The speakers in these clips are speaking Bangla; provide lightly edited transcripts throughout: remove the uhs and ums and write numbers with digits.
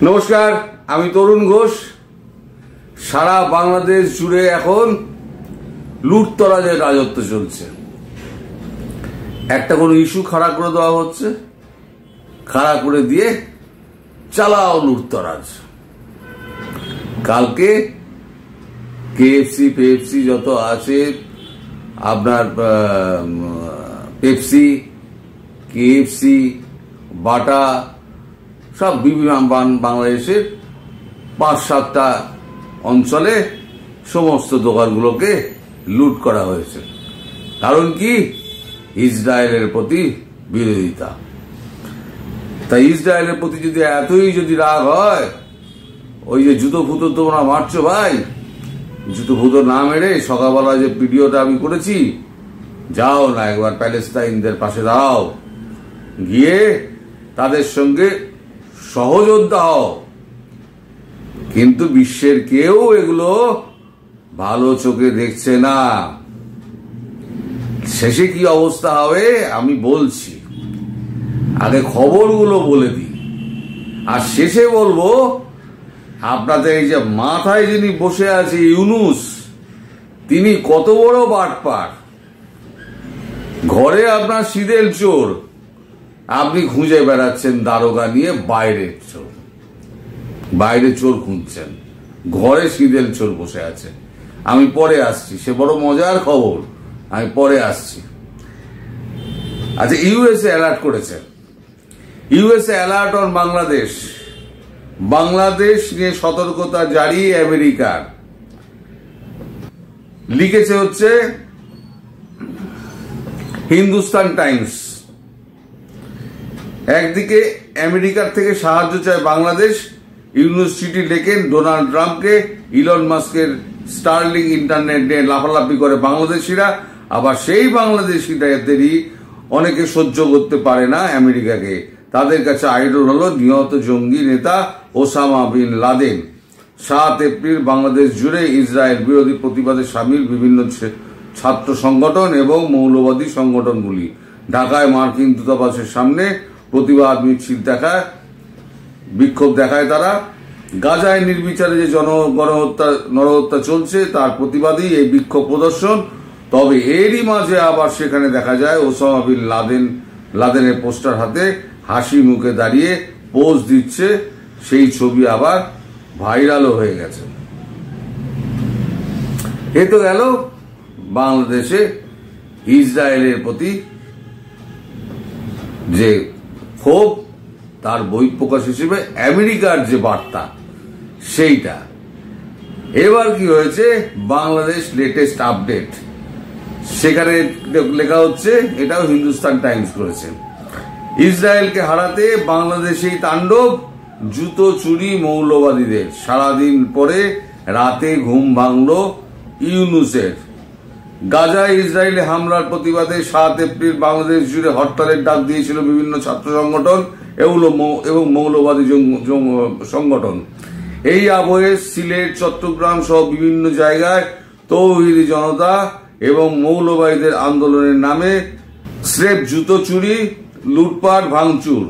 নমস্কার, আমি তরুণ ঘোষ। সারা বাংলাদেশ জুড়ে এখন লুটতরাজের রাজত্ব চলছে। একটা কোনো ইস্যু খাড়া করে দেওয়া হচ্ছে, খাড়া করে দিয়ে চালাও লুটতরাজ। কালকে কেএফসি যত আছে, আপনার পেপসি, কেএফসি, বাটা, সব বিভিন্ন বাংলাদেশের ৫-৭টা অঞ্চলে সমস্ত দোকানগুলোকে লুট করা হয়েছে। কারণ কি? ইসরায়েলের প্রতি বিরোধিতা। তাই ইসরায়েলের প্রতি যদি রাগ হয়, ওই যে জুতো ফুতো তোমরা মারছো ভাই, জুতো ফুতো না মেরে সকালবেলা যে ভিডিওটা আমি করেছি, যাও না একবার প্যালেস্তাইনদের পাশে দাঁড়াও, গিয়ে তাদের সঙ্গে সহযোদ্ধা হও। কিন্তু বিশ্বের কেউ এগুলো ভালো চোখে দেখছে না। শেষে কি অবস্থা হবে আমি বলছি, আগে খবরগুলো বলে দিই, আর শেষে বলবো আপনাদের এই যে মাথায় যিনি বসে আছে ইউনুস, তিনি কত বড় বাটপার। ঘরে আপনার শীতেল চোর, আপনি খুঁজে বেড়াচ্ছেন দারোগা নিয়ে বাইরে চোর খুঁজছেন, ঘরে শীতেল চোর বসে আছে। আমি পরে আসছি, সে বড় মজার খবর, আমি পরে আসছি। আচ্ছা, ইউএসএ অ্যালার্ট করেছে। ইউএসএ অ্যালার্ট অন বাংলাদেশ নিয়ে সতর্কতা জারি আমেরিকার। লিখেছে হচ্ছে হিন্দুস্তান টাইমস। একদিকে আমেরিকার থেকে সাহায্য চায় বাংলাদেশ, ইউনুস চিঠি লেখেন ডোনাল্ড ট্রাম্পকে। ইলন মাস্কের স্টারলিং ইন্টারনেট নিয়ে লাফালাফি করে বাংলাদেশিরা। আবার সেই বাংলাদেশিদেরই অনেকে সহ্য করতে পারে না আমেরিকাকে। তাদের কাছে আইডল হলো নিহত জঙ্গি নেতা Osama bin Laden. ৭ April Bangladesh জুড়ে ইসরায়েল বিরোধী প্রতিবাদে সামিল বিভিন্ন ছাত্র সংগঠন এবং মৌলবাদী সংগঠনগুলি। ঢাকায় মার্কিন দূতাবাসের সামনে প্রতিবাদ মিছিল বিক্ষোভ দেখায় তারা। গাজায় নির্বিচারে যে নরহত্যা চলছে তার প্রতিবাদী এই বিক্ষোভ প্রদর্শন। তবে এরই মাঝে আবার সেখানে দেখা যায় ওসামা বিন লাদেনের পোস্টার হাতে হাসি মুখে দাঁড়িয়ে পোজ দিচ্ছে। সেই ছবি আবার ভাইরালও হয়ে গেছে। এ তো গেল বাংলাদেশে ইসরায়েলের প্রতি যে ক্ষোভ, তার বহিঃপ্রকাশ হিসেবে আমেরিকার যে বার্তা সেইটা। এবার কি হয়েছে বাংলাদেশ লেটেস্ট আপডেট, সেখানে লেখা হচ্ছে, এটাও হিন্দুস্তান টাইমস করেছে, ইসরায়েলকে হারাতে বাংলাদেশেই তাণ্ডব, জুতো চুরি মৌলবাদীদের। সারাদিন পরে রাতে ঘুম ভাঙল ইউনুসের। গাজায় ইসরায়েলি হামলার প্রতিবাদে ৭ এপ্রিল বাংলাদেশ জুড়ে হরতালের ডাক দিয়েছিল বিভিন্ন ছাত্র সংগঠন এবং মৌলবাদী সংগঠন। এই আবহে সিলেট, চট্টগ্রাম সহ বিভিন্ন জায়গায় তৌহিদি জনতা এবং মৌলবাদীদের আন্দোলনের নামে স্রেফ জুতো চুরি, লুটপাট, ভাঙচুর।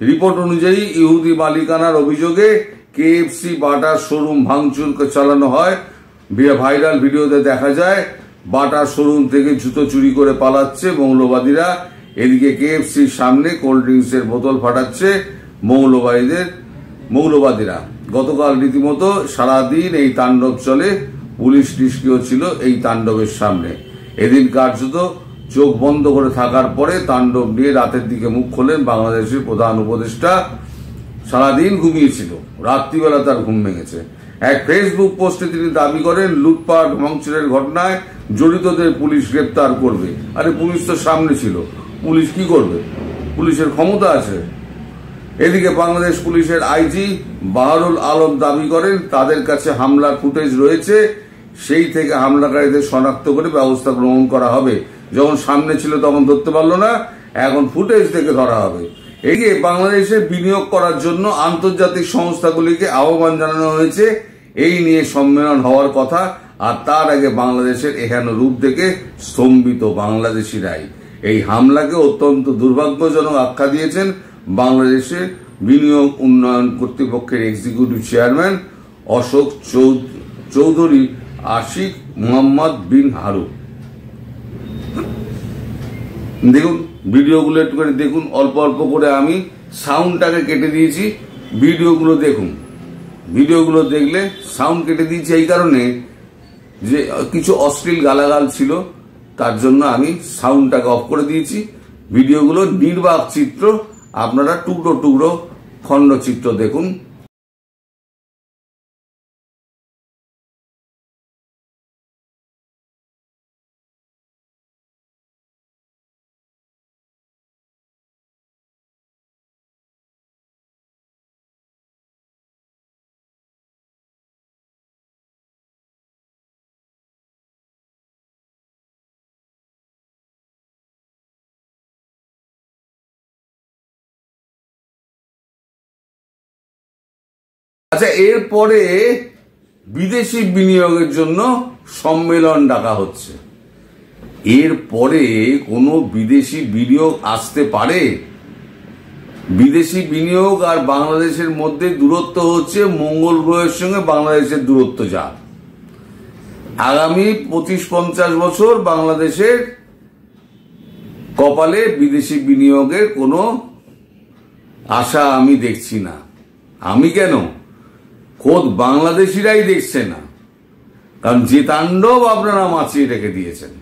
রিপোর্ট অনুযায়ী ইহুদি মালিকানার অভিযোগে কেএফসি, বাটার শোরুম ভাঙচুর চালানো হয়। ভাইরাল ভিডিওতে দেখা যায় বাটার শোরুম থেকে জুতো চুরি করে পালাচ্ছে মৌলবাদীরা। এদিকে কেএফসির সামনে কোল্ড ড্রিঙ্কসের বোতল ফাটাচ্ছে মৌলবাদীরা। গতকাল রীতিমতো সারাদিন এই তাণ্ডব চলে। পুলিশ নিষ্ক্রিয় ছিল এই তাণ্ডবের সামনে। এদিন কার্যত চোখ বন্ধ করে থাকার পরে তাণ্ডব নিয়ে রাতের দিকে মুখ খোলেন বাংলাদেশের প্রধান উপদেষ্টা। সারাদিন ঘুমিয়েছিল, রাত্রিবেলা তার ঘুম ভেঙেছে। এক ফেসবুক পোস্টে তিনি দাবি করেন লুটপাট ভাঙচুরের ঘটনায় জড়িতদের পুলিশ গ্রেপ্তার করবে। আরে পুলিশ তো সামনে ছিল, পুলিশ কি করবে? পুলিশের ক্ষমতা আছে। এদিকে বাংলাদেশ পুলিশের আইজি বাহারুল আলম দাবি করেন তাদের কাছে হামলার ফুটেজ রয়েছে, সেই থেকে হামলাকারীদের শনাক্ত করে ব্যবস্থা গ্রহণ করা হবে। যখন সামনে ছিল তখন ধরতে পারলো না, এখন ফুটেজ দেখে ধরা হবে। এদিকে বাংলাদেশে বিনিয়োগ করার জন্য আন্তর্জাতিক সংস্থাগুলিকে আহ্বান জানানো হয়েছে। এই নিয়ে সম্মেলন হওয়ার কথা। আর তার আগে বাংলাদেশের এহেন রূপ দেখে স্তম্ভিত বাংলাদেশিরাই এই হামলাকে অত্যন্ত দুর্ভাগ্যজনক আখ্যা দিয়েছেন বাংলাদেশের বিনিয়োগ উন্নয়ন কর্তৃপক্ষের এক্সিকিউটিভ চেয়ারম্যান অশোক চৌধুরী আশিক মোহাম্মদ বিন হারু। দেখুন ভিডিওগুলো একটুখানি দেখুন, অল্প অল্প করে আমি সাউন্ডটাকে কেটে দিয়েছি, ভিডিওগুলো দেখুন। ভিডিওগুলো দেখলে সাউন্ড কেটে দিয়েছি এই কারণে যে কিছু অশ্লীল গালাগাল ছিল, তার জন্য আমি সাউন্ডটাকে অফ করে দিয়েছি। ভিডিওগুলো নির্বাক চিত্র, আপনারা টুকরো টুকরো খণ্ডচিত্র দেখুন। আচ্ছা, এরপরে বিদেশি বিনিয়োগের জন্য সম্মেলন ডাকা হচ্ছে। এরপরে কোনো বিদেশি বিনিয়োগ আসতে পারে? বিদেশি বিনিয়োগ আর বাংলাদেশের মধ্যে দূরত্ব হচ্ছে মঙ্গল গ্রহের সঙ্গে বাংলাদেশের দূরত্ব যা। আগামী 25-50 বছর বাংলাদেশের কপালে বিদেশি বিনিয়োগের কোনো আশা আমি দেখছি না। আমি কেন, খোদ বাংলাদেশিরাই দেখছে না, কারণ যে তাণ্ডব আপনারা মাছিয়ে রেখে দিয়েছেন।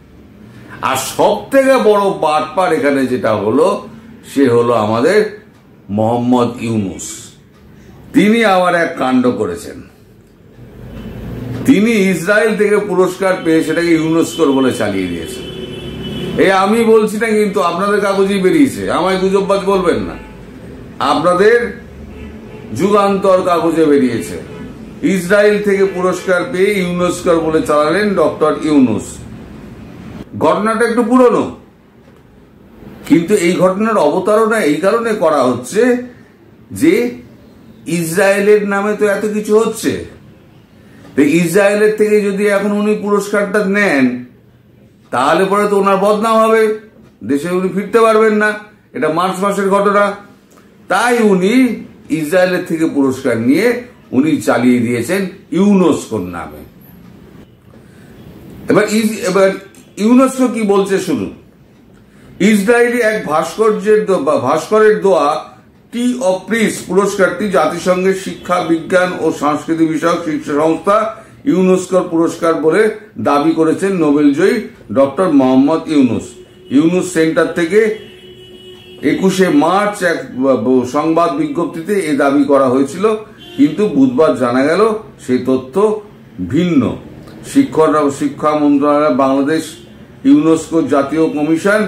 আর সব থেকে বড় বাটপার এখানে যেটা হলো, সে হলো আমাদের মোহাম্মদ ইউনুস। তিনি আবার এক কাণ্ড করেছেন। তিনি ইসরায়েল থেকে পুরস্কার পেয়ে সেটাকে ইউনেস্কোর বলে চালিয়ে দিয়েছেন। এই আমি বলছি না, কিন্তু আপনাদের কাগজেই বেরিয়েছে, আমায় গুজববাজ বলবেন না। আপনাদের যুগান্তর কাগজে বেরিয়েছে, ইসরায়েল থেকে পুরস্কার পেয়ে ইউনেস্কোর বলে চালালেন ডক্টর ইউনুস। ঘটনাটা একটু পুরনো, কিন্তু এই ঘটনার অবতারণা এই কারণে করা হচ্ছে যে ইসরায়েলের নামে তো এত কিছু হচ্ছে। ইসরায়েলের থেকে যদি এখন উনি পুরস্কারটা নেন, তাহলে পরে তো ওনার বদনাম হবে, দেশে উনি ফিরতে পারবেন না। এটা মার্চ মাসের ঘটনা। তাই উনি ইসরায়েলের থেকে পুরস্কার নিয়ে উনি চালিয়ে দিয়েছেন ইউনেস্কোর নামে। এবার ইউনেস্কো কি বলছে শুনুন। ইসরায়েলি এক ভাস্করের দোয়া টি অফ পিস পুরস্কারটি জাতিসংঘের শিক্ষা, বিজ্ঞান ও সংস্কৃতি বিষয়ক শীর্ষ সংস্থা ইউনেস্কোর পুরস্কার বলে দাবি করেছেন নোবেলজয়ী ডক্টর মোহাম্মদ ইউনুস। ইউনুস সেন্টার থেকে 21শে মার্চ এক সংবাদ বিজ্ঞপ্তিতে এ দাবি করা হয়েছিল, কিন্তু বুধবার জানা গেল সেই তথ্য ভিন্ন। শিক্ষা মন্ত্রণালয় বাংলাদেশ ইউনেস্কো জাতীয় কমিশন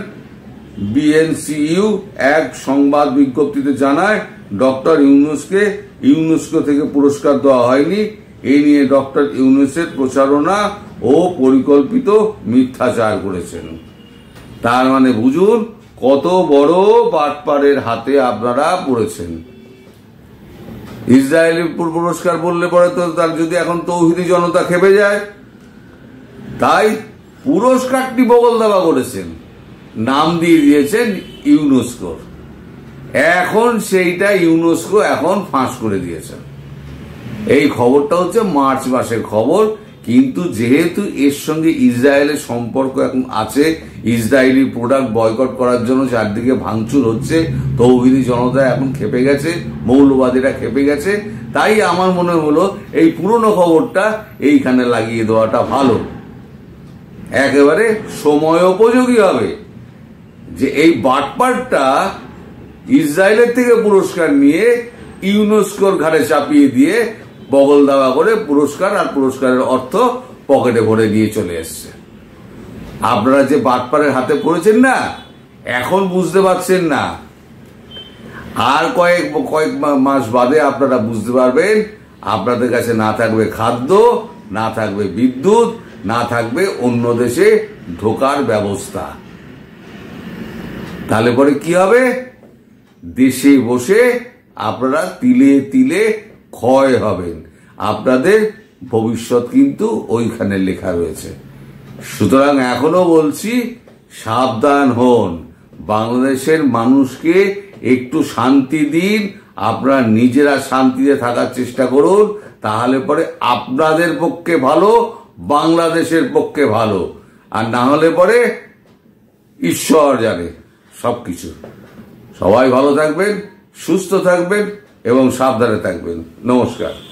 বিএনসিইউ এক সংবাদ বিজ্ঞপ্তিতে জানায়, ডক্টর ইউনুসকে ইউনেস্কো থেকে পুরস্কার দেওয়া হয়নি। এই নিয়ে ডক্টর ইউনুসের প্রচারণা ও পরিকল্পিত মিথ্যাচার করেছেন। তার মানে বুঝুন কত বড় বাটপারের হাতে আপনারা পড়েছেন। ইসরায়েলের পুরস্কার বললে পরে তো তার যদি এখন তৌহিদি জনতা খেপে যায়, তাই পুরস্কারটি বগল দাবা করেছেন, নাম দিয়ে দিয়েছেন ইউনেস্কোর। এখন সেইটা ইউনেস্কো এখন ফাঁস করে দিয়েছে। এই খবরটা হচ্ছে মার্চ মাসের খবর, কিন্তু যেহেতু এর সঙ্গে ইসরায়েলের সম্পর্ক এখন আছে, ইসরায়েলি প্রোডাক্ট বয়কট করার জন্য চারদিকে ভাঙচুর হচ্ছে, তৌহিদি জনতা এখন খেপে গেছে, মৌলবাদীরা খেপে গেছে। তাই আমার মনে হলো এই পুরনো খবরটা এইখানে লাগিয়ে দেওয়াটা ভালো, একেবারে সময় উপযোগী হবে। যে এই বাটপারটা ইসরায়েলের থেকে পুরস্কার নিয়ে ইউনেস্কোর ঘাড়ে চাপিয়ে দিয়ে বগল দাবা করে পুরস্কার আর পুরস্কারের অর্থ পকেটে ভরে নিয়ে চলে এসছে। আপনারা যে বাটপারের হাতে পড়েছেন না, এখন বুঝতে পারছেন না, আর কয়েক মাস বাদে আপনারা বুঝতে পারবেন। আপনাদের কাছে না থাকবে খাদ্য, না থাকবে বিদ্যুৎ, না থাকবে অন্য দেশে ঢোকার ব্যবস্থা। তাহলে পরে কি হবে? দেশে বসে আপনারা তিলে তিলে ক্ষয় হবেন। আপনাদের ভবিষ্যৎ কিন্তু ওইখানে লেখা রয়েছে। সুতরাং এখনো বলছি, সাবধান হন। বাংলাদেশের মানুষকে একটু শান্তি দিন, আপনারা নিজেরা শান্তিতে থাকার চেষ্টা করুন, তাহলে পরে আপনাদের পক্ষে ভালো, বাংলাদেশের পক্ষে ভালো। আর না হলে পরে ঈশ্বর জানে সবকিছু। সবাই ভালো থাকবেন, সুস্থ থাকবেন এবং সাবধানে থাকবেন। নমস্কার।